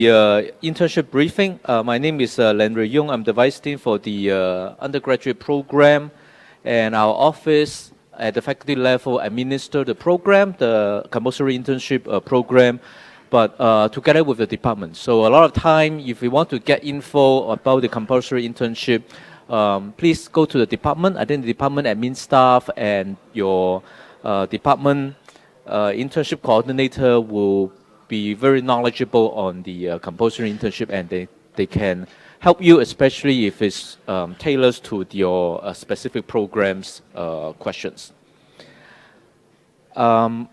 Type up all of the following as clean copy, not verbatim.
Internship briefing. My name is Lenry Yung. I'm the Vice Dean for the undergraduate program, and our office at the faculty level administer the program, the compulsory internship program, but together with the department. So a lot of time, if you want to get info about the compulsory internship, please go to the department. I think the department admin staff and your department internship coordinator will be very knowledgeable on the compulsory internship, and they can help you, especially if it's tailored to your specific programs questions. I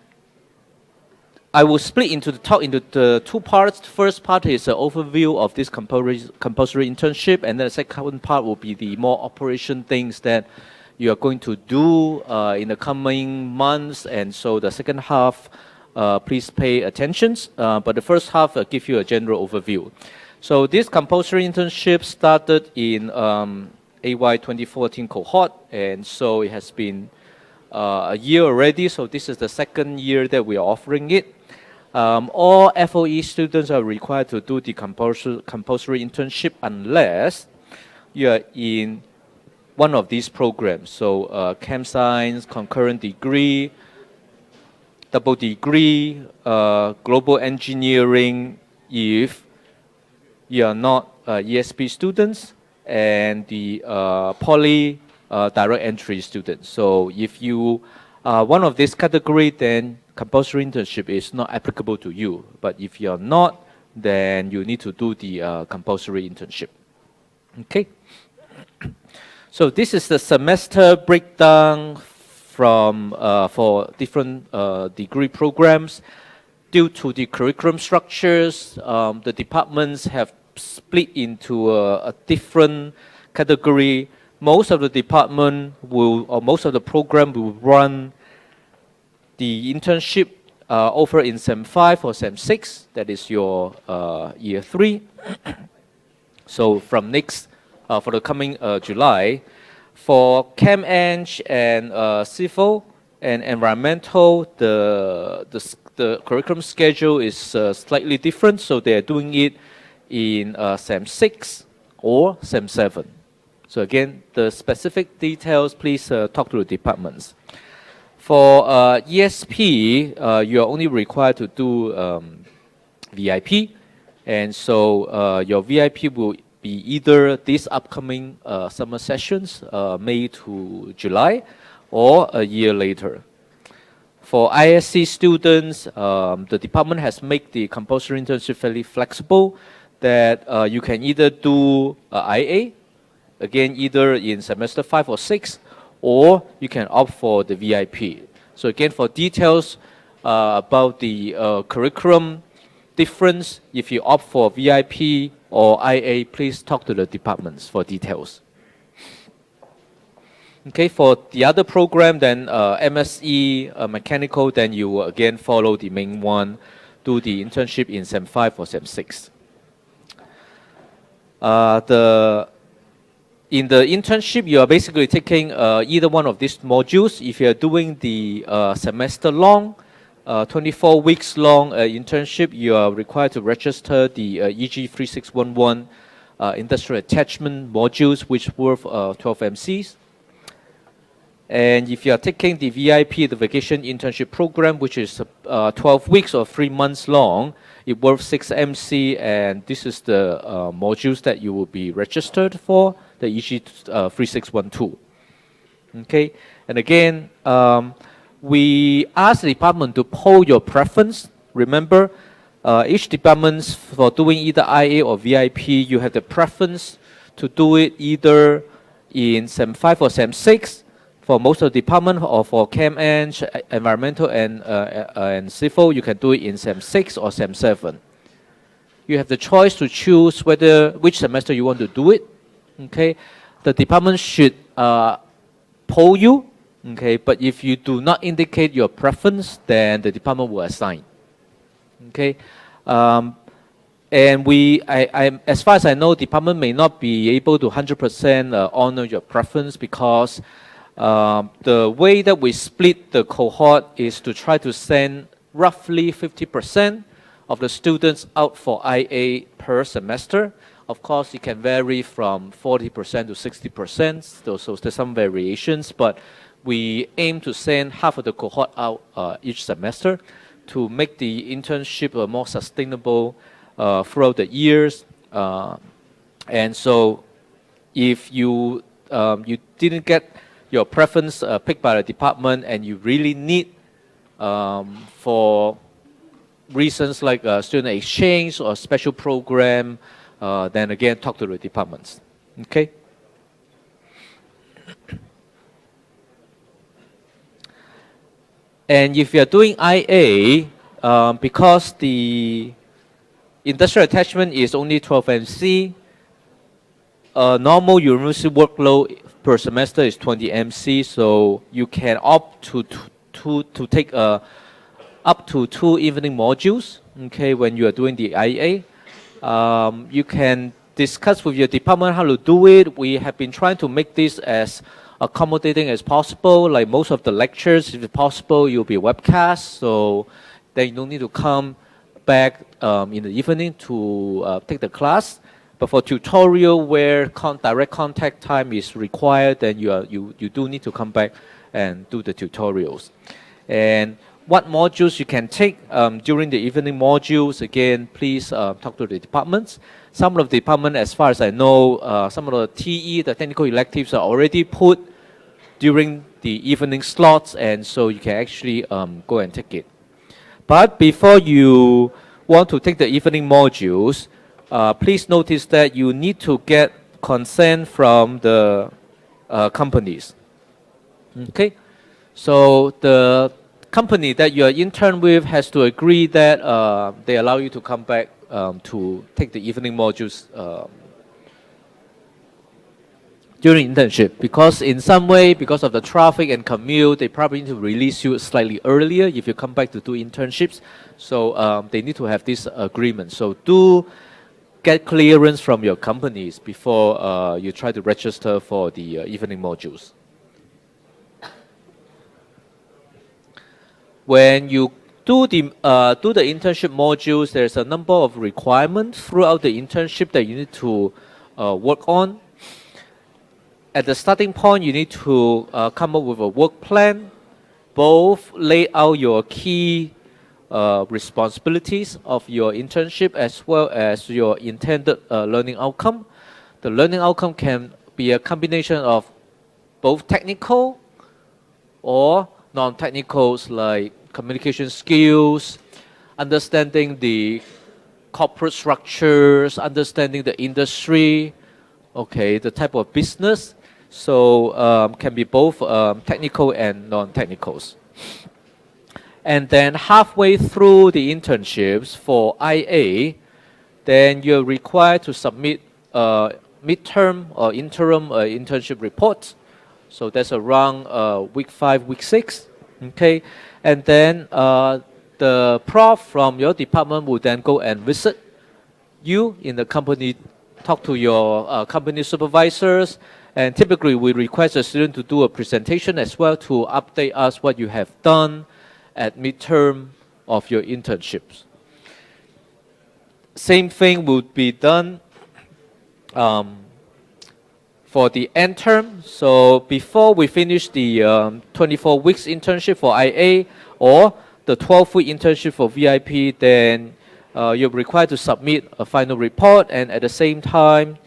will split into the talk into the two parts. The first part is an overview of this compulsory internship, and then the second part will be the more operation things that you are going to do in the coming months. And so the second half, please pay attention. But the first half will give you a general overview. So this compulsory internship started in AY 2014 cohort, and so it has been a year already. So this is the second year that we are offering it. All FOE students are required to do the compulsory internship unless you are in one of these programs. So Chem Science, concurrent degree, double degree, global engineering, if you are not ESP students, and the poly direct entry students. So if you are one of this category, then compulsory internship is not applicable to you. But if you are not, then you need to do the compulsory internship. Okay. So this is the semester breakdown from for different degree programs. Due to the curriculum structures, the departments have split into a different category. Most of the department will, or most of the program will run the internship over in Sem 5 or Sem 6. That is your year 3. So from next, for the coming July, for Chem Eng and Civil and Environmental, the curriculum schedule is slightly different. So they are doing it in Sem 6 or Sem 7. So again, the specific details, please talk to the departments. For ESP, you are only required to do VIP, and so your VIP will be either these upcoming summer sessions, May to July, or a year later. For ISC students, the department has made the compulsory internship fairly flexible, that you can either do IA, again, either in semester 5 or 6, or you can opt for the VIP. So again, for details about the curriculum difference, if you opt for VIP or IA, please talk to the departments for details. Okay, for the other program, then MSE mechanical, then you will again follow the main one, do the internship in Sem 5 or Sem 6. In the internship, you are basically taking either one of these modules. If you are doing the semester long, 24 weeks long internship, you are required to register the EG3611 industrial attachment modules, which worth 12 MCs. And if you are taking the VIP, the vacation internship program, which is 12 weeks or 3 months long, it worth 6 MC, and this is the modules that you will be registered for, the EG3612. Okay, and again, we ask the department to poll your preference. Remember, each department for doing either IA or VIP, you have the preference to do it either in Sem 5 or Sem 6 for most of the department, or for Chem Eng, Environmental and Civil, you can do it in Sem 6 or Sem 7. You have the choice to choose which semester you want to do it. Okay, the department should poll you. Okay, but if you do not indicate your preference, then the department will assign. Okay, and as far as I know, department may not be able to 100% honor your preference, because the way that we split the cohort is to try to send roughly 50% of the students out for IA per semester. Of course, it can vary from 40% to 60%, so there's some variations, but we aim to send half of the cohort out each semester to make the internship more sustainable throughout the years. And so if you didn't get your preference picked by the department and you really need for reasons like student exchange or special program, then again talk to the departments. Okay. And if you are doing IA, because the industrial attachment is only 12 MC, normal university workload per semester is 20 MC, so you can opt to take up to 2 evening modules. Okay, when you are doing the IA, you can discuss with your department how to do it. We have been trying to make this as accommodating as possible. Like most of the lectures, if possible, you'll be webcast, so then you don't need to come back in the evening to take the class. But for tutorial where direct contact time is required, then you do need to come back and do the tutorials. And what modules you can take during the evening modules, again, please talk to the departments. Some of the departments, as far as I know, some of the TE, the technical electives, are already put during the evening slots, and so you can actually go and take it. But before you want to take the evening modules, please notice that you need to get consent from the companies. Okay, so the company that you are intern with has to agree that they allow you to come back to take the evening modules during internship, because in some way, because of the traffic and commute, they probably need to release you slightly earlier if you come back to do internships. So they need to have this agreement. So do get clearance from your companies before you try to register for the evening modules. When you do the internship modules, there's a number of requirements throughout the internship that you need to work on. At the starting point, you need to come up with a work plan, both lay out your key responsibilities of your internship as well as your intended learning outcome. The learning outcome can be a combination of both technical or non-technicals, like communication skills, understanding the corporate structures, understanding the industry, okay, the type of business. So can be both technical and non-technicals. And then halfway through the internships for IA, then you're required to submit midterm or interim internship reports. So that's around week 5, week 6. Okay, and then the prof from your department will then go and visit you in the company, talk to your company supervisors, and typically we request a student to do a presentation as well to update us what you have done at midterm of your internships. Same thing would be done for the end term. So before we finish the 24 weeks internship for IA or the 12-week internship for VIP, then you're required to submit a final report, and at the same time,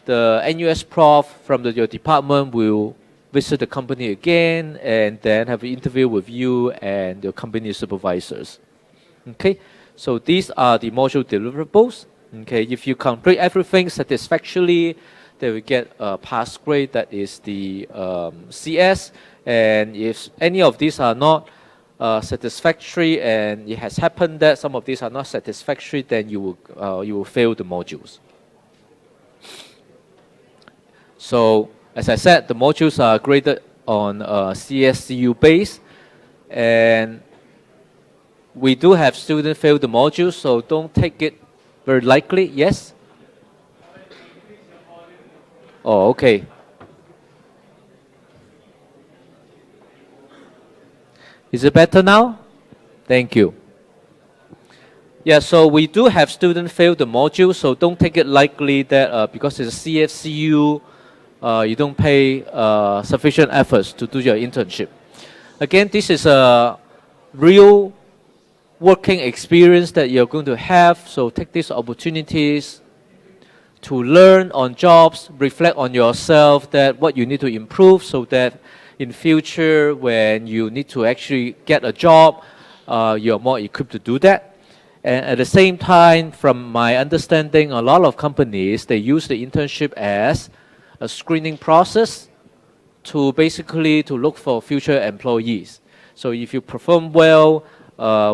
the NUS prof from your department will visit the company again and then have an interview with you and your company supervisors. Okay, so these are the module deliverables. Okay, if you complete everything satisfactorily, they will get a pass grade, that is the CS. And if any of these are not satisfactory, and it has happened that some of these are not satisfactory, then you will fail the modules. So as I said, the modules are graded on CSCU base, and we do have students fail the modules, so don't take it very likely. Yes? Oh, okay. Is it better now? Thank you. Yeah, so we do have students fail the module, so don't take it lightly that because it's a CFCU, you don't pay sufficient efforts to do your internship. Again, this is a real working experience that you're going to have, so take these opportunities to learn on jobs, reflect on yourself that what you need to improve so that in future when you need to actually get a job, you're more equipped to do that. And at the same time, from my understanding, a lot of companies, they use the internship as a screening process to basically to look for future employees. So if you perform well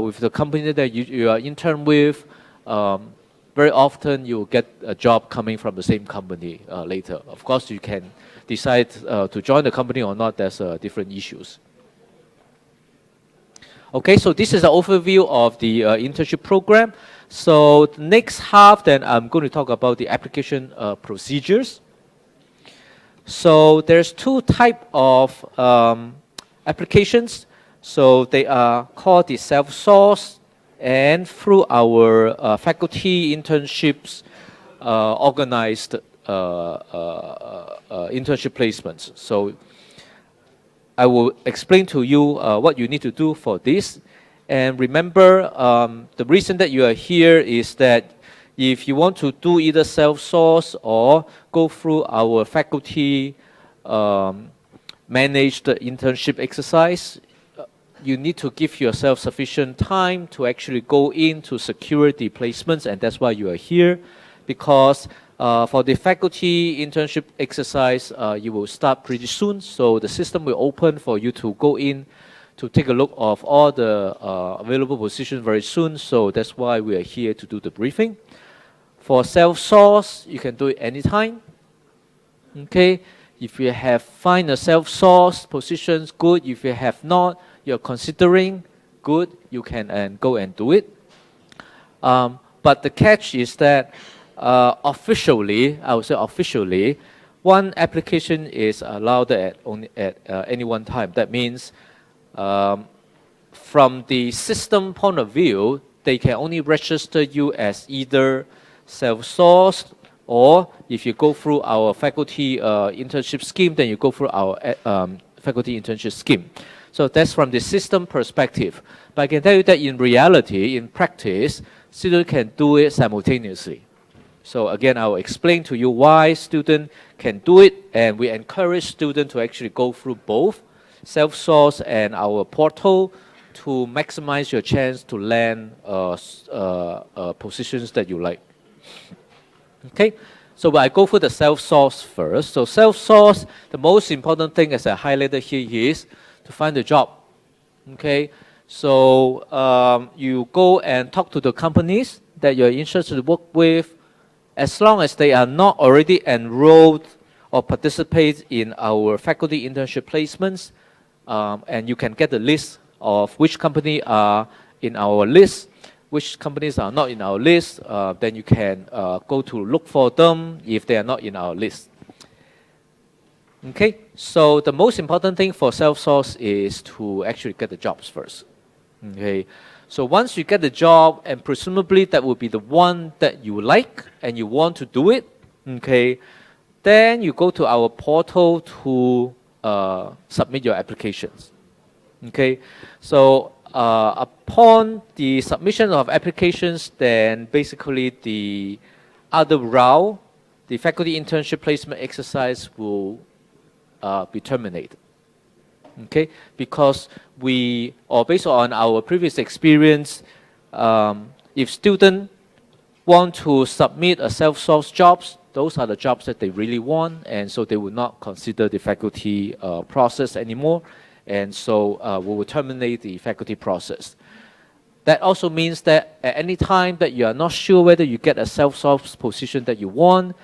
with the company that you are intern with, very often you will get a job coming from the same company later. Of course, you can decide to join the company or not. That's different issues. Okay, so this is an overview of the internship program. So the next half, then I'm going to talk about the application procedures. So there's two types of applications. So they are called the self-source and through our faculty internships organized internship placements. So I will explain to you what you need to do for this. And remember, the reason that you are here is that if you want to do either self-source or go through our faculty managed internship exercise, you need to give yourself sufficient time to actually go into secure the placements, and that's why you are here. Because for the faculty internship exercise, you will start pretty soon, so the system will open for you to go in to take a look of all the available positions very soon, so that's why we are here to do the briefing. For self-source, you can do it anytime. Okay, if you have find a self-source positions, good. If you have not, you're considering, good. You can go and do it. But the catch is that officially, I would say officially, one application is allowed at any one time. That means from the system point of view, they can only register you as either self-sourced, or if you go through our faculty internship scheme, then you go through our faculty internship scheme. So that's from the system perspective. But I can tell you that in reality, in practice, students can do it simultaneously. So again, I will explain to you why students can do it, and we encourage students to actually go through both self-source and our portal to maximize your chance to land positions that you like. Okay, so I go for the self-source first. So self-source, the most important thing as I highlighted here is to find a job. Okay, so you go and talk to the companies that you're interested to work with. As long as they are not already enrolled or participate in our faculty internship placements, and you can get the list of which company are in our list, which companies are not in our list, then you can go to look for them if they are not in our list. Okay, so the most important thing for self-source is to actually get the jobs first. Okay. So once you get the job, and presumably that will be the one that you like and you want to do it, okay, then you go to our portal to submit your applications. Okay, so upon the submission of applications, then basically the other route, the faculty internship placement exercise will be terminated. Okay, because based on our previous experience, if students want to submit a self-source jobs, those are the jobs that they really want, and so they will not consider the faculty process anymore, and so we will terminate the faculty process. That also means that at any time that you are not sure whether you get a self-source position that you want,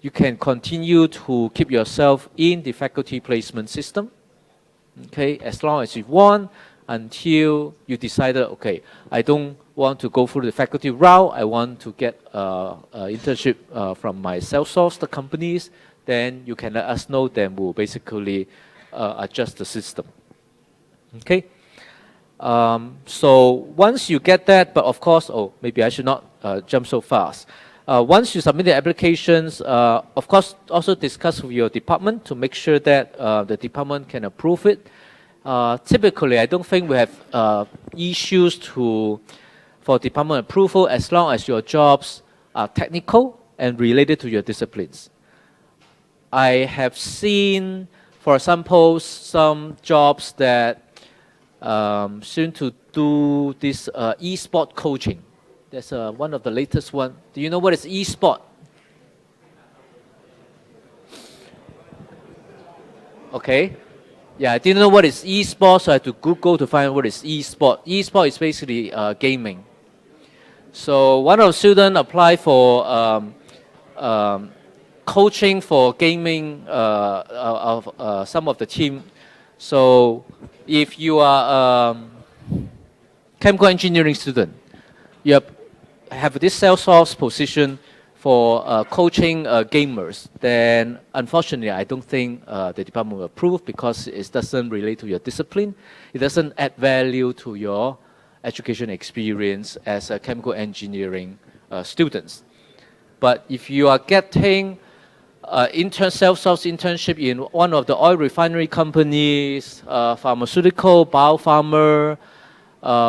you can continue to keep yourself in the faculty placement system. Okay, as long as you want, until you decided, okay, I don't want to go through the faculty route, I want to get internship from my self-sourced companies, then you can let us know, then we'll basically adjust the system. Okay. So once you get that, but of course, oh, maybe I should not jump so fast. Once you submit the applications, of course, also discuss with your department to make sure that the department can approve it. Typically, I don't think we have issues for department approval as long as your jobs are technical and related to your disciplines. I have seen, for example, some jobs that soon to do this e-sport coaching. That's one of the latest one. Do you know what is e-sport? Okay. Yeah, I didn't know what is e-sport, so I had to Google to find out what is e-sport. E-sport is basically gaming. So one of the students applied for coaching for gaming of some of the team. So if you are chemical engineering student, you have this Salesforce position for coaching gamers, then unfortunately I don't think the department will approve because it doesn't relate to your discipline. It doesn't add value to your education experience as a chemical engineering students. But if you are getting Salesforce internship in one of the oil refinery companies, pharmaceutical, biopharma,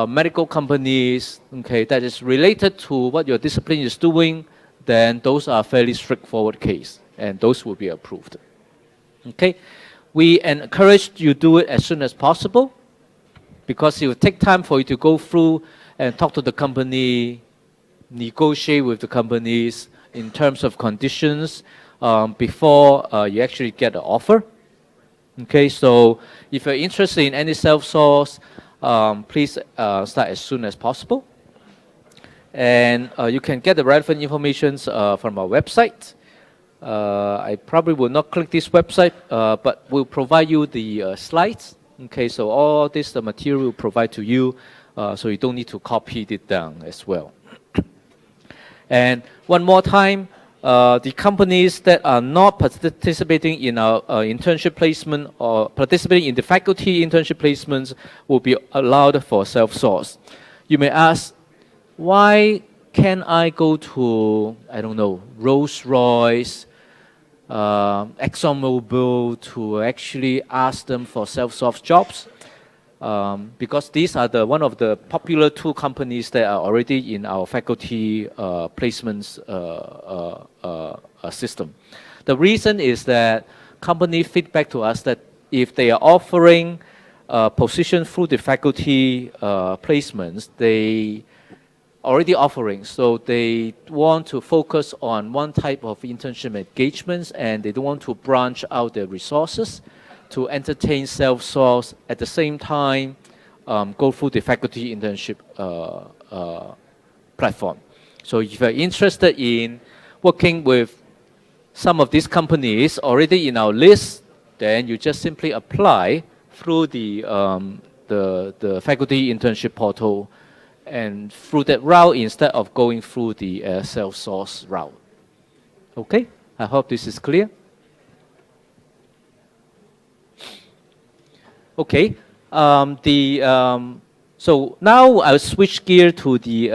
medical companies, okay, that is related to what your discipline is doing, then those are fairly straightforward case, and those will be approved. Okay, we encourage you do it as soon as possible, because it will take time for you to go through and talk to the company, negotiate with the companies in terms of conditions before you actually get an offer. Okay, so if you're interested in any self-source, please start as soon as possible. And you can get the relevant information from our website. I probably will not click this website, but we'll provide you the slides. Okay, so all this the material will provide to you, so you don't need to copy it down as well. And one more time, the companies that are not participating in our internship placement or participating in the faculty internship placements will be allowed for self-source. You may ask, why can I go to, I don't know, Rolls-Royce, ExxonMobil to actually ask them for self-source jobs? Because these are one of the popular two companies that are already in our faculty placements system. The reason is that company feedback to us that if they are offering position through the faculty placements, they already offering, so they want to focus on one type of internship engagements, and they don't want to branch out their resources to entertain self-source at the same time go through the faculty internship platform. So if you're interested in working with some of these companies already in our list, then you just simply apply through the faculty internship portal and through that route instead of going through the self-source route. Okay, I hope this is clear. Okay, so now I'll switch gear to the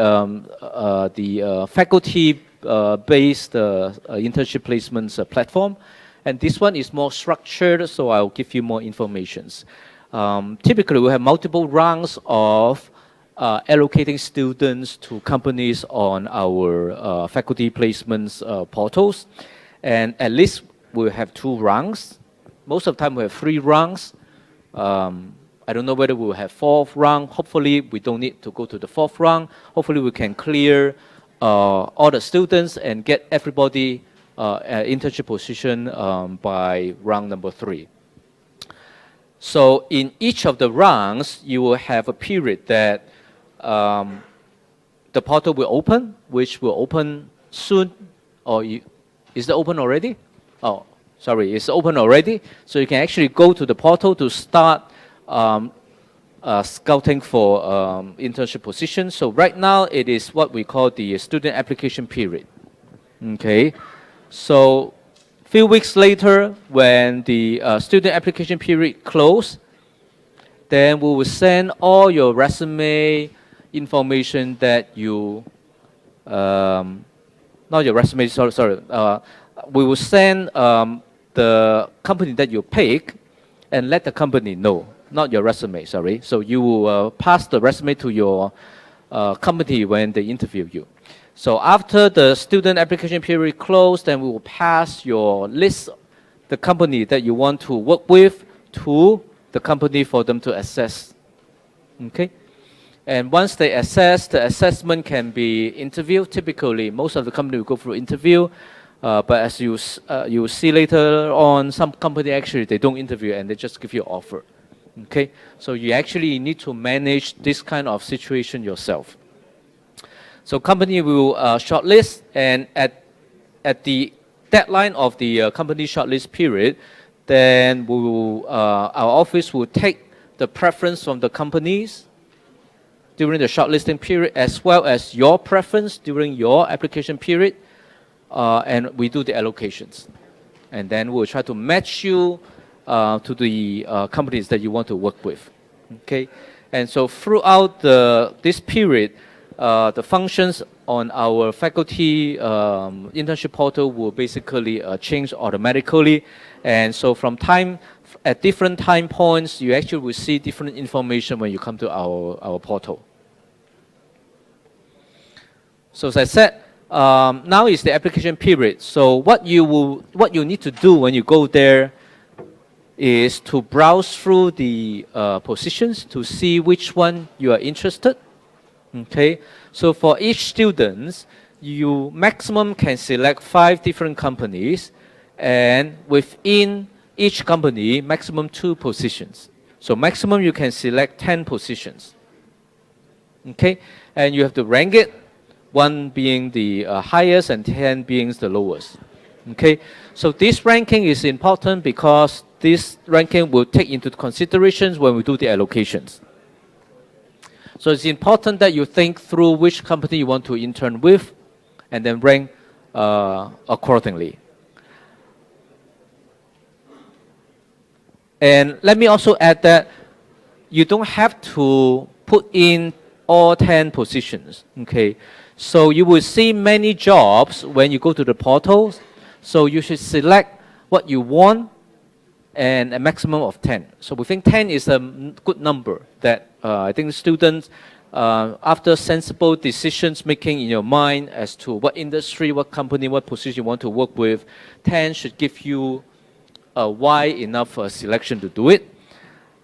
faculty-based internship placements platform, and this one is more structured, so I'll give you more information. Typically, we have multiple rounds of allocating students to companies on our faculty placements portals, and at least we'll have 2 rounds. Most of the time we have 3 rounds. I don't know whether we'll have 4th round. Hopefully we don't need to go to the 4th round. Hopefully we can clear all the students and get everybody an internship position by round number 3. So in each of the rounds, you will have a period that the portal will open, which will open soon. Or is it open already? Oh, sorry, it's open already. So you can actually go to the portal to start scouting for internship positions. So right now, it is what we call the student application period. Okay, so few weeks later, when the student application period closes, Then we will send all your resume information that you, not your resume, sorry. We will send the company that you pick and let the company know, not your resume, sorry. So you will pass the resume to your company when they interview you. So after the student application period closed, then we will pass your list, the company that you want to work with, to the company for them to assess. Okay? And once they assess, the assessment can be interview. Typically, most of the company will go through interview. But as you will see later on, some company actually, they don't interview and they just give you an offer. Okay? So you actually need to manage this kind of situation yourself. So company will shortlist, and at the deadline of the company shortlist period, then we will, our office will take the preference from the companies during the shortlisting period, as well as your preference during your application period, and we do the allocations. And then we'll try to match you to the companies that you want to work with. Okay? And so throughout this period, the functions on our faculty internship portal will basically change automatically. And so at different time points, you actually will see different information when you come to our portal. So as I said, now is the application period. So what you need to do when you go there is to browse through the positions to see which one you are interested. Okay, so for each student, you maximum can select 5 different companies, and within each company, maximum 2 positions. So maximum you can select 10 positions. Okay, and you have to rank it, 1 being the highest and 10 being the lowest. Okay, so this ranking is important because this ranking will take into considerations when we do the allocations. So it's important that you think through which company you want to intern with and then rank accordingly. And let me also add that you don't have to put in all 10 positions. Okay, so you will see many jobs when you go to the portals. So you should select what you want and a maximum of 10. So we think 10 is a good number that I think students, after sensible decisions making in your mind as to what industry, what company, what position you want to work with, 10 should give you a wide enough selection to do it.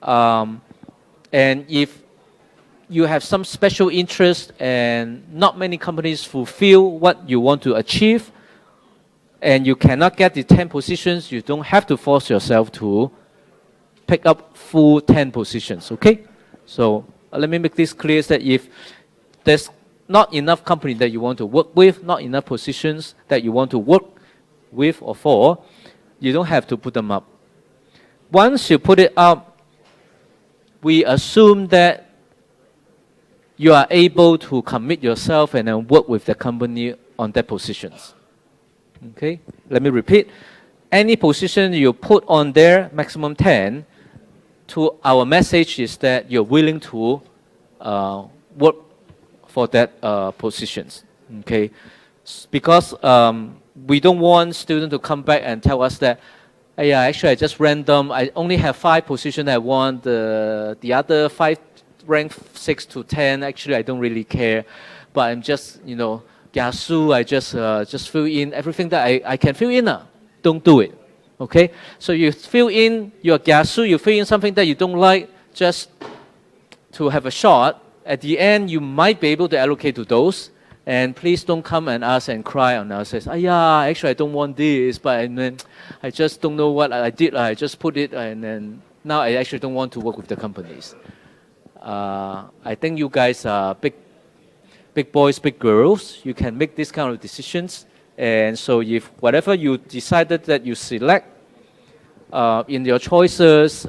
And if you have some special interest and not many companies fulfill what you want to achieve, and you cannot get the 10 positions, you don't have to force yourself to pick up full 10 positions, okay? So let me make this clear, that if there's not enough company that you want to work with, not enough positions that you want to work with or for, you don't have to put them up. Once you put it up, we assume that you are able to commit yourself and then work with the company on that positions. Okay, let me repeat. Any position you put on there, maximum 10, to our message is that you're willing to work for that positions. Okay, because we don't want students to come back and tell us that, hey, yeah, actually I just random, I only have 5 positions I want, the other 5 ranked 6 to 10, actually I don't really care, but I'm just, you know, Gasu, I just fill in everything that I can fill in. Don't do it. Okay? So you fill in your Gasu, you fill in something that you don't like just to have a shot. At the end, you might be able to allocate to those. And please don't come and ask and cry on us. Says, yeah, actually I don't want this, but and then I just don't know what I did. I just put it, and then now I actually don't want to work with the companies. I think you guys are big boys, big girls, you can make this kind of decisions. And so if whatever you decided that you select in your choices,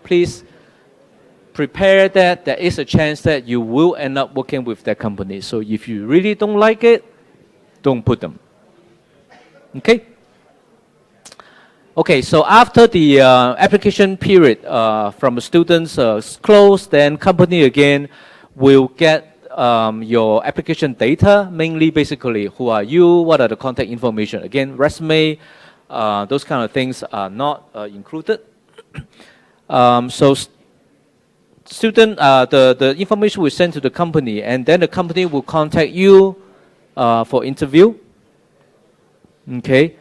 please prepare that there is a chance that you will end up working with that company. So if you really don't like it, don't put them. Okay? Okay, so after the application period from the students closed, then company again will get your application data, mainly basically who are you, what are the contact information. Again, resume, those kind of things are not included. So student, the information will send to the company, and then the company will contact you for interview. Okay.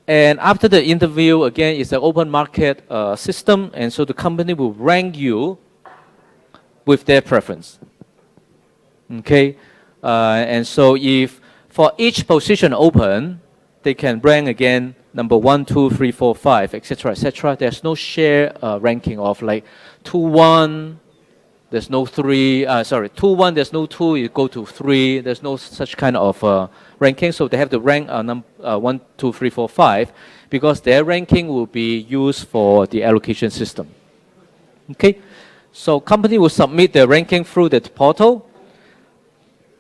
And after the interview, again, it's an open market system, and so the company will rank you with their preference. Okay, and so if for each position open, they can rank again number 1, 2, 3, 4, 5, etc., etc. There's no share ranking of like 2, 1. There's no 3. Sorry, 2, 1. There's no 2. You go to 3. There's no such kind of ranking. So they have to rank 1, 2, 3, 4, 5, because their ranking will be used for the allocation system. Okay, so company will submit their ranking through the portal.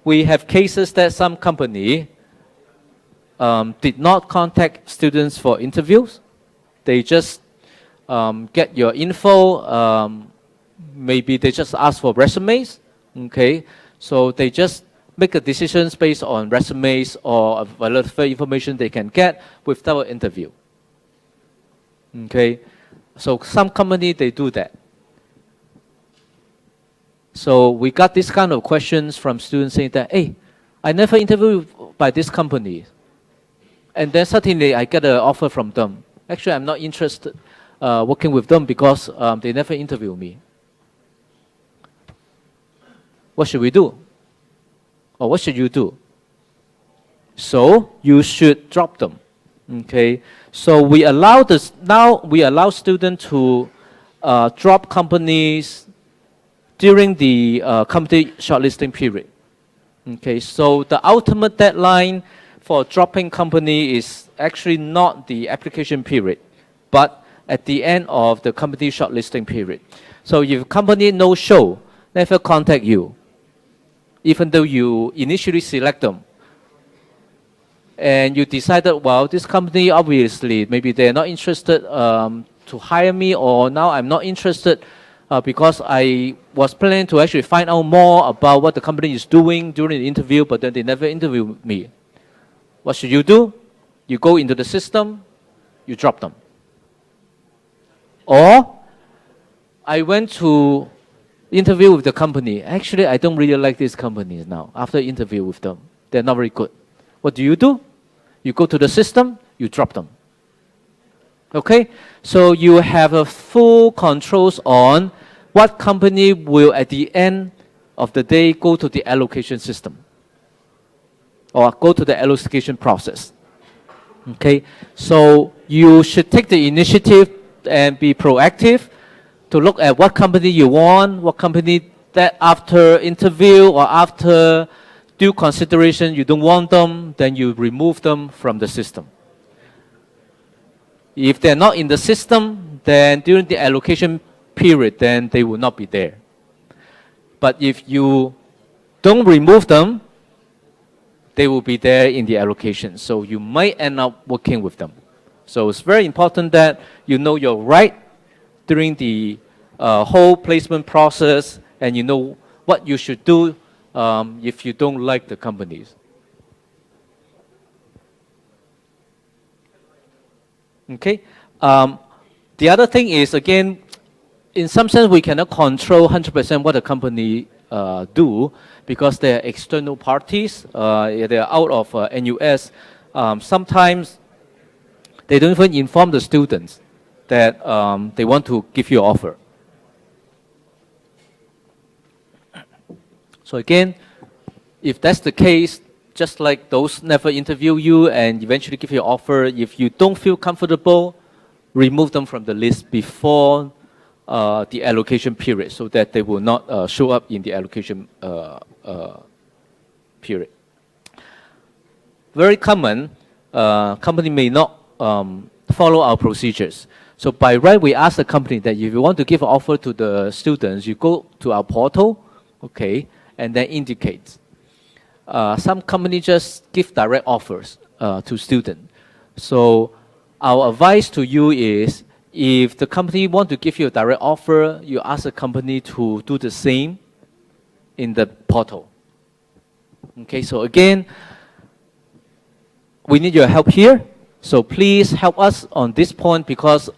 We have cases that some company did not contact students for interviews. They just get your info. Maybe they just ask for resumes. Okay, so they just make a decisions based on resumes or available information they can get without interview. Okay, so some company they do that. So we got this kind of questions from students saying that, hey, I never interviewed by this company, and then suddenly I get an offer from them. Actually, I'm not interested working with them because they never interviewed me. What should we do? Or what should you do? So you should drop them. Okay. So we allow this now. We allow students to drop companies during the company shortlisting period. Okay. So the ultimate deadline for dropping company is actually not the application period, but at the end of the company shortlisting period. So if company no show, never contact you, even though you initially select them, and you decided, well, this company obviously maybe they're not interested to hire me, or now I'm not interested because I was planning to actually find out more about what the company is doing during the interview, but then they never interviewed me. What should you do? You go into the system, you drop them. Or I went to interview with the company. Actually, I don't really like these companies now. After interview with them, they're not very good. What do? You go to the system, you drop them. Okay? So you have a full controls on what company will at the end of the day go to the allocation system or go to the allocation process. Okay? So you should take the initiative and be proactive to look at what company you want, what company that after interview or after due consideration you don't want them, then you remove them from the system. If they're not in the system, then during the allocation period, then they will not be there. But if you don't remove them, they will be there in the allocation. So you might end up working with them. So it's very important that you know your right during the whole placement process, and you know what you should do if you don't like the companies. Okay. The other thing is, again, in some sense, we cannot control 100% what the company do, because they're external parties. They're out of NUS. Sometimes they don't even inform the students that they want to give you an offer. So again, if that's the case, just like those never interview you and eventually give you an offer, if you don't feel comfortable, remove them from the list before the allocation period, so that they will not show up in the allocation period. Very common, company may not follow our procedures. So by right, we ask the company that if you want to give an offer to the students, you go to our portal, okay, and then indicate. Some company just give direct offers to students. So our advice to you is, if the company want to give you a direct offer, you ask the company to do the same in the portal. Okay, so again, we need your help here. So please help us on this point, because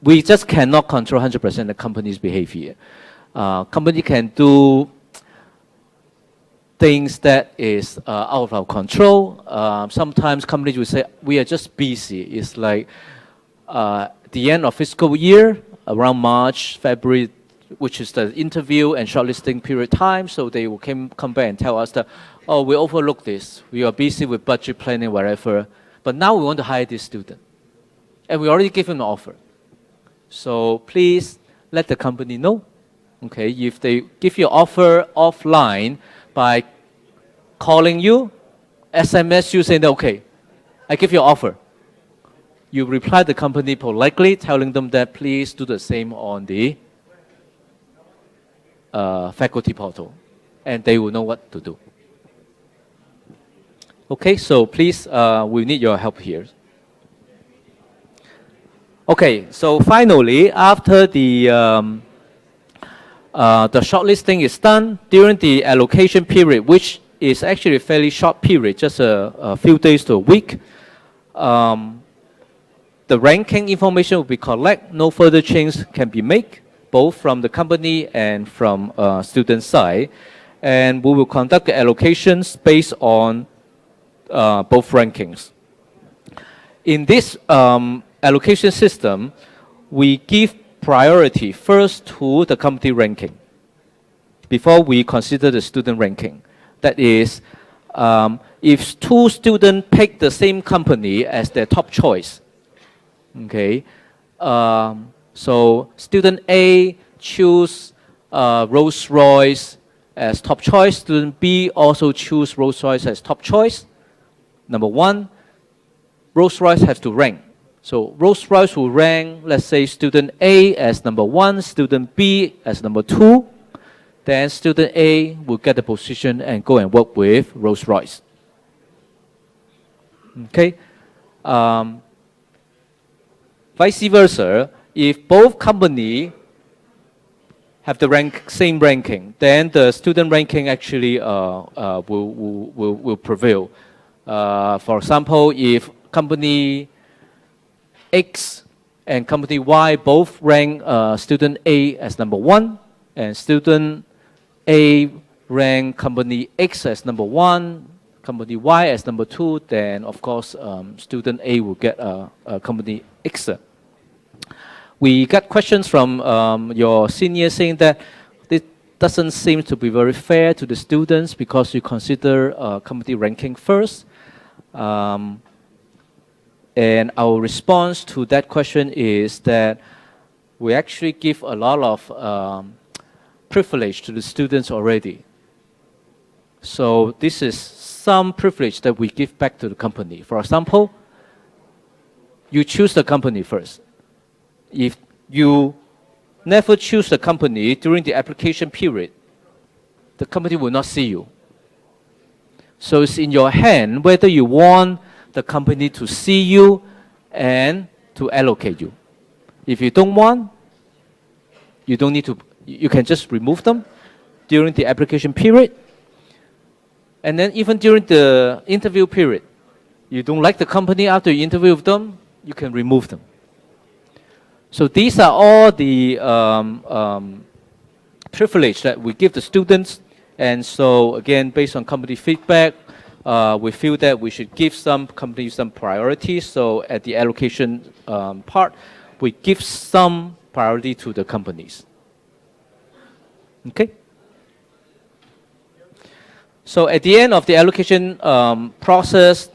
we just cannot control 100% the company's behavior. Company can do things that is out of our control. Sometimes companies will say, we are just busy. It's like the end of fiscal year, around March, February, which is the interview and shortlisting period time. So they will come back and tell us that, oh, we overlooked this. We are busy with budget planning, whatever. But now we want to hire this student. And we already gave him an offer. So please let the company know. Okay, if they give you an offer offline by calling you, SMS you saying, okay, I give you an offer. You reply the company politely, telling them that please do the same on the faculty portal, and they will know what to do. Okay, so please, we need your help here. Okay, so finally, after the shortlisting is done, during the allocation period, which is actually a fairly short period, just a few days to a week, the ranking information will be collected. No further change can be made, both from the company and from student side. And we will conduct the allocations based on both rankings. In this allocation system, we give priority first to the company ranking before we consider the student ranking. That is, if two students pick the same company as their top choice, okay, so student A choose Rolls-Royce as top choice, student B also choose Rolls-Royce as top choice. Number one, Rolls-Royce has to rank. So Rolls-Royce will rank, let's say, student A as number one, student B as number two. Then student A will get the position and go and work with Rolls-Royce. Okay. Vice versa, if both companies have the same ranking, then the student ranking actually will prevail. For example, if company X and company Y both rank student A as number one, and student A rank company X as number one, company Y as number two, then of course student A will get company X. We got questions from your senior saying that this doesn't seem to be very fair to the students because you consider company ranking first. And our response to that question is that we actually give a lot of privilege to the students already. So this is some privilege that we give back to the company. For example, you choose the company first. If you never choose the company during the application period, the company will not see you. So it's in your hand whether you want the company to see you and to allocate you. If you don't want, you don't need to, you can just remove them during the application period. And then even during the interview period, you don't like the company after you interview with them, you can remove them. So these are all the privilege that we give the students. And so again, based on company feedback, we feel that we should give some companies some priority. So at the allocation part, we give some priority to the companies. Okay? So at the end of the allocation process,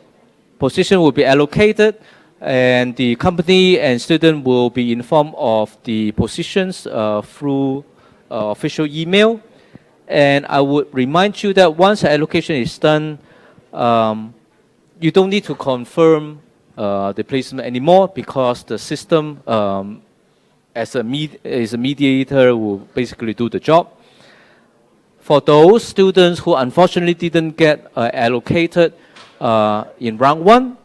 position will be allocated, and the company and student will be informed of the positions through official email. And I would remind you that once the allocation is done, you don't need to confirm the placement anymore, because the system as a mediator will basically do the job. For those students who unfortunately didn't get allocated in round one,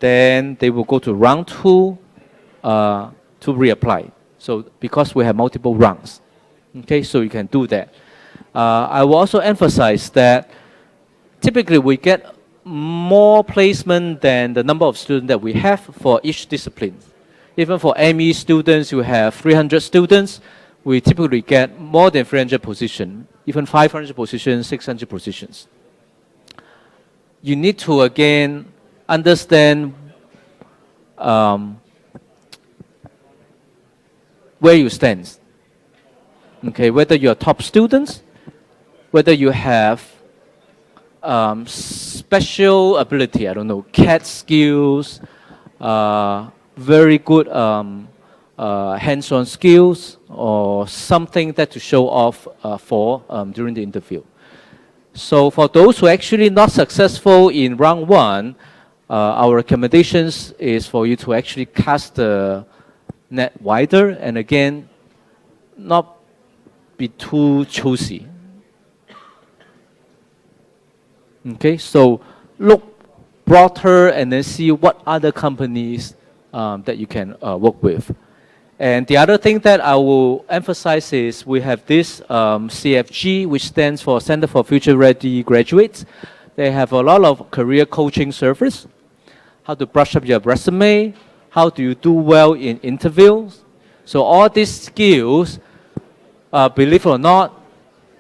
then they will go to round 2 to reapply. So because we have multiple rounds, okay, so you can do that. I will also emphasize that typically we get more placement than the number of students that we have for each discipline. Even for ME students who have 300 students, we typically get more than 300 positions, even 500 positions, 600 positions. You need to, again, understand where you stand. Okay, whether you're top students, whether you have special ability, I don't know, CAD skills, very good hands-on skills, or something that to show off for during the interview. So for those who are actually not successful in round 1, our recommendations is for you to actually cast the net wider, and again, not be too choosy. Okay, so look broader and then see what other companies that you can work with. And the other thing that I will emphasize is we have this CFG, which stands for Center for Future Ready Graduates. They have a lot of career coaching service, how to brush up your resume, how do you do well in interviews. So all these skills, believe it or not,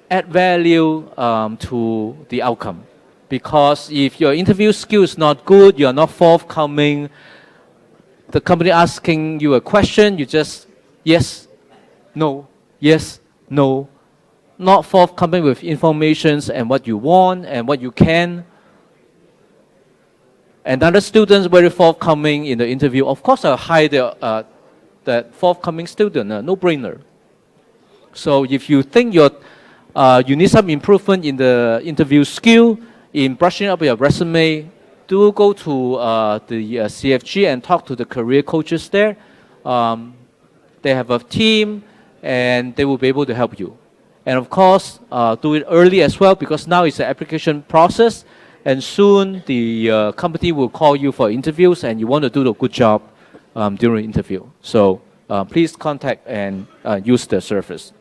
add value to the outcome. Because if your interview skill is not good, you're not forthcoming, the company asking you a question, you just yes, no, not forthcoming with informations and what you want and what you can. And other students very forthcoming in the interview. Of course, I'll hire that forthcoming student, no-brainer. So if you think you need some improvement in the interview skill, in brushing up your resume, do go to the CFG and talk to the career coaches there. They have a team and they will be able to help you. And of course, do it early as well, because now it's an application process, and soon the company will call you for interviews, and you want to do a good job during the interview. So please contact and use the service.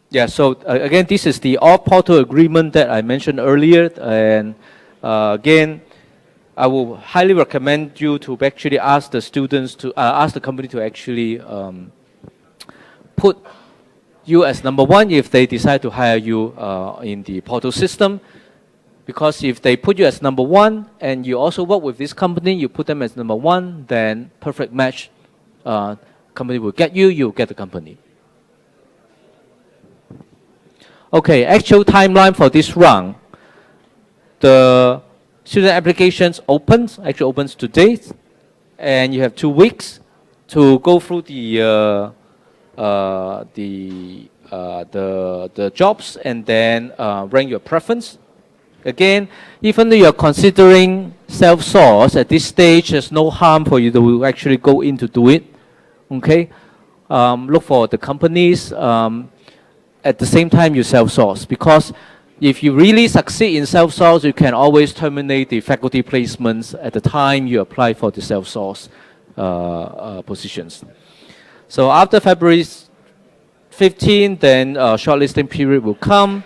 Yeah, so again, this is the all-portal agreement that I mentioned earlier, and again, I will highly recommend you to actually ask the students to ask the company to actually put you as number 1 if they decide to hire you in the portal system. Because if they put you as number 1 and you also work with this company, you put them as number 1, then perfect match. Company will get you, you'll get the company. Okay, actual timeline for this round. The student applications actually opens today, and you have 2 weeks to go through the jobs and then rank your preference. Again, even though you're considering self-source at this stage, there's no harm for you to actually go in to do it. Okay, look for the companies. At the same time, you self-source, because if you really succeed in self-source, you can always terminate the faculty placements at the time you apply for the self-source positions. So after February 15, then shortlisting period will come.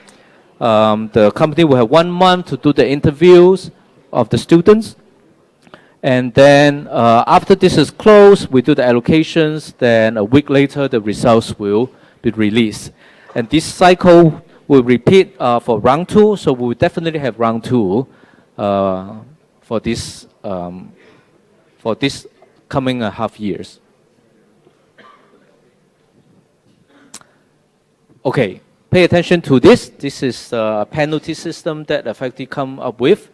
The company will have 1 month to do the interviews of the students. And then after this is closed, we do the allocations. Then a week later, the results will be released. And this cycle will repeat for round 2. So we will definitely have round 2 for this coming half years. Okay, pay attention to this. This is a penalty system that the faculty come up with.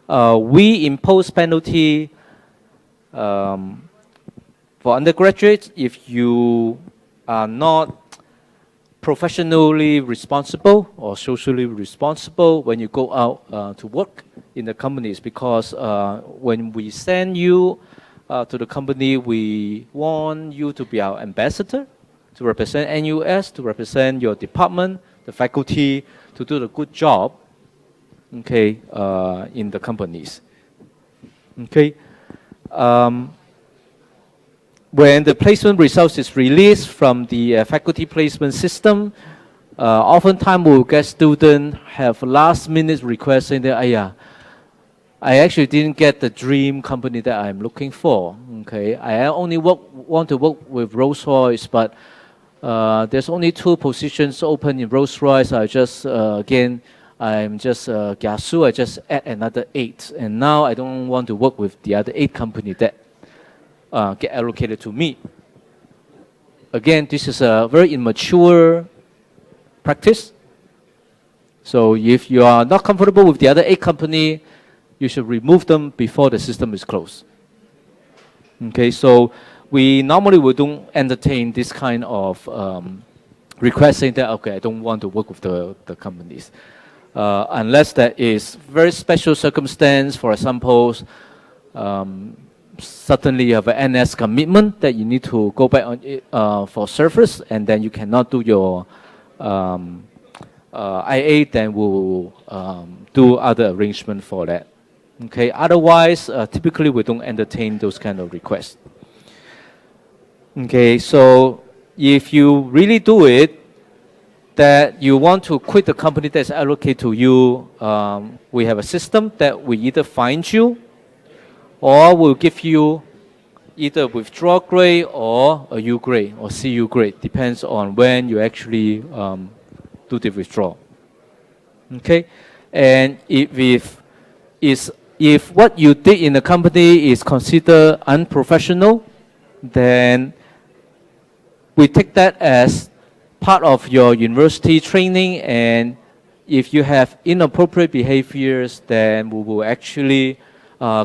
We impose penalty for undergraduates if you are not professionally responsible or socially responsible when you go out to work in the companies, because when we send you to the company, we want you to be our ambassador, to represent NUS, to represent your department, the faculty to do the good job, okay, in the companies. Okay. When the placement results is released from the faculty placement system, oftentimes we'll get students have last-minute requests saying that, yeah, I actually didn't get the dream company that I'm looking for. Okay, I only want to work with Rolls-Royce, but there's only 2 positions open in Rolls-Royce. I just I'm just Gasu. I just add another 8, and now I don't want to work with the other 8 companies that get allocated to me. Again, this is a very immature practice. So if you are not comfortable with the other 8 companies, you should remove them before the system is closed. Okay, so we normally don't entertain this kind of request saying that, okay, I don't want to work with the companies. Unless there is very special circumstance, for example, suddenly you have an NS commitment that you need to go back on for service, and then you cannot do your IA, then we'll do other arrangement for that. Okay. Otherwise, typically we don't entertain those kind of requests. Okay. So if you really do it, that you want to quit the company that's allocated to you, we have a system that we either find you, or we'll give you either withdrawal grade or a U grade or CU grade, depends on when you actually do the withdrawal. Okay, and if what you did in the company is considered unprofessional, then we take that as part of your university training, and if you have inappropriate behaviors, then we will actually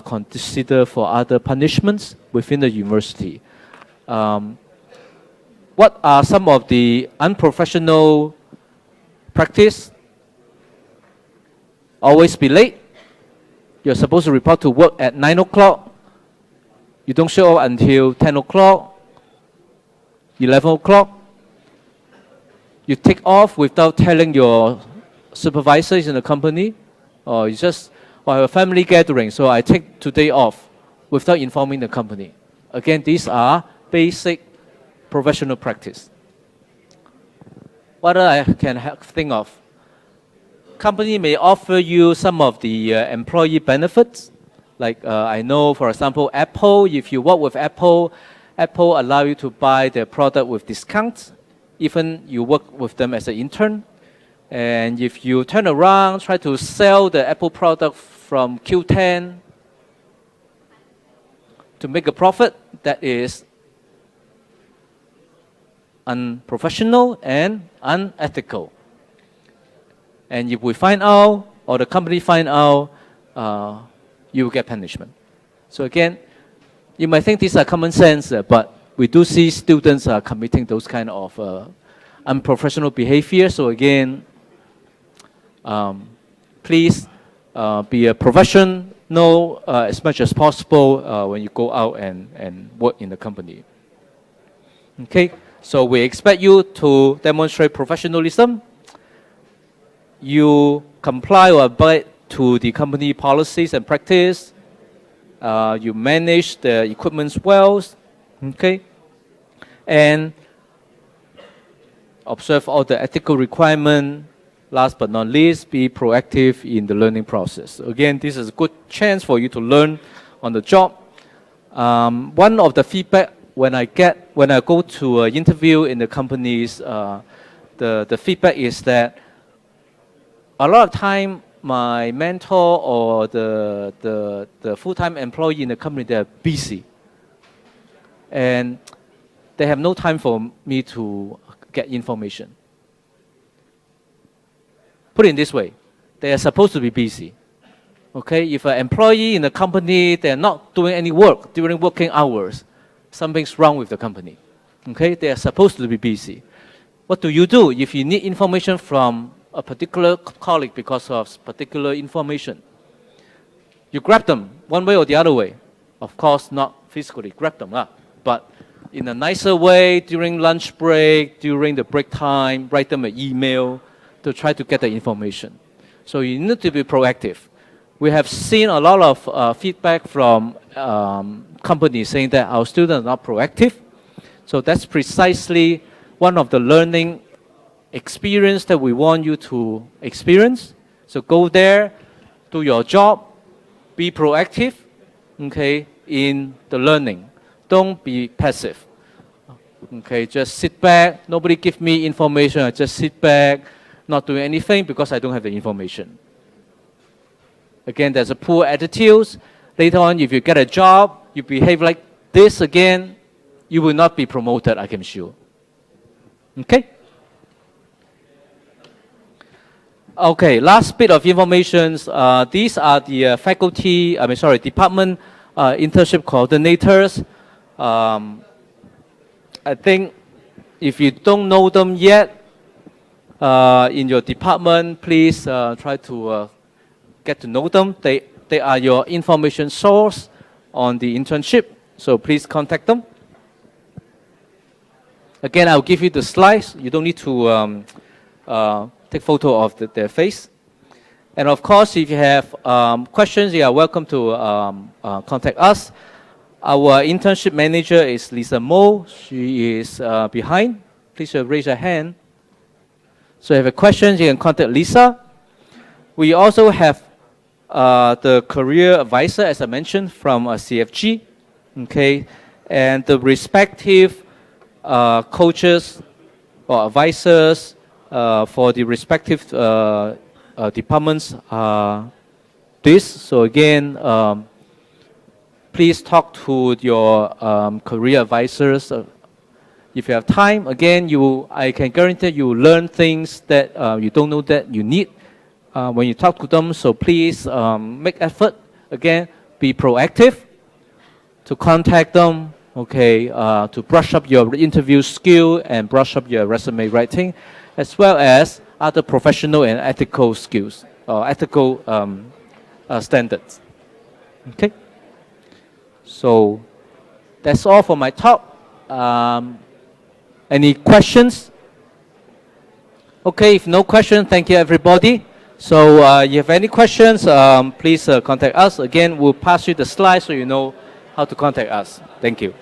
consider for other punishments within the university. What are some of the unprofessional practice? Always be late. You're supposed to report to work at 9 o'clock. You don't show up until 10 o'clock, 11 o'clock. You take off without telling your supervisors in the company, or you just have a family gathering, so I take today off without informing the company. Again, these are basic professional practice. What I can think of? Company may offer you some of the employee benefits. Like I know, for example, Apple, if you work with Apple, Apple allow you to buy their product with discounts, even you work with them as an intern. And if you turn around, try to sell the Apple product from Q10 to make a profit, that is unprofessional and unethical. And if we find out, or the company find out, you will get punishment. So again, you might think these are common sense, but we do see students are committing those kind of unprofessional behavior. So again, please be a professional as much as possible when you go out and work in the company. Okay, so we expect you to demonstrate professionalism. You comply or abide to the company policies and practice. You manage the equipment well. Okay, and observe all the ethical requirements. Last but not least, be proactive in the learning process. Again, this is a good chance for you to learn on the job. One of the feedback when I go to an interview in the companies, the feedback is that a lot of time my mentor or the full-time employee in the company, they're busy. And they have no time for me to get information. Put it this way, they are supposed to be busy. Okay, if an employee in the company, they're not doing any work during working hours, something's wrong with the company. Okay, they are supposed to be busy. What do? If you need information from a particular colleague because of particular information? You grab them one way or the other way. Of course, not physically grab them up, but in a nicer way during lunch break, during the break time, write them an email to try to get the information. So you need to be proactive. We have seen a lot of feedback from companies saying that our students are not proactive. So that's precisely one of the learning experience that we want you to experience. So go there, do your job, be proactive, okay, in the learning. Don't be passive. Okay, just sit back. Nobody give me information. I just sit back, not doing anything because I don't have the information. Again, there's a poor attitude. Later on, if you get a job, you behave like this again, you will not be promoted, I can assure. Okay? Okay, last bit of information. These are the department internship coordinators. I think if you don't know them yet, in your department, please try to get to know them. They are your information source on the internship, so please contact them. Again, I'll give you the slides. You don't need to take photo of their face. And of course, if you have questions, you are welcome to contact us. Our internship manager is Lisa Mo. She is behind. Please raise your hand. So if you have questions, you can contact Lisa. We also have the career advisor, as I mentioned, from CFG. Okay, and the respective coaches or advisors for the respective departments are this. So again, please talk to your career advisors. If you have time, again, I can guarantee you will learn things that you don't know that you need when you talk to them. So please make effort. Again, be proactive to contact them. Okay, to brush up your interview skill and brush up your resume writing, as well as other professional and ethical skills or ethical standards. Okay. So that's all for my talk. Any questions? Okay, if no question, thank you everybody. So if you have any questions, please contact us. Again, we'll pass you the slides so you know how to contact us. Thank you.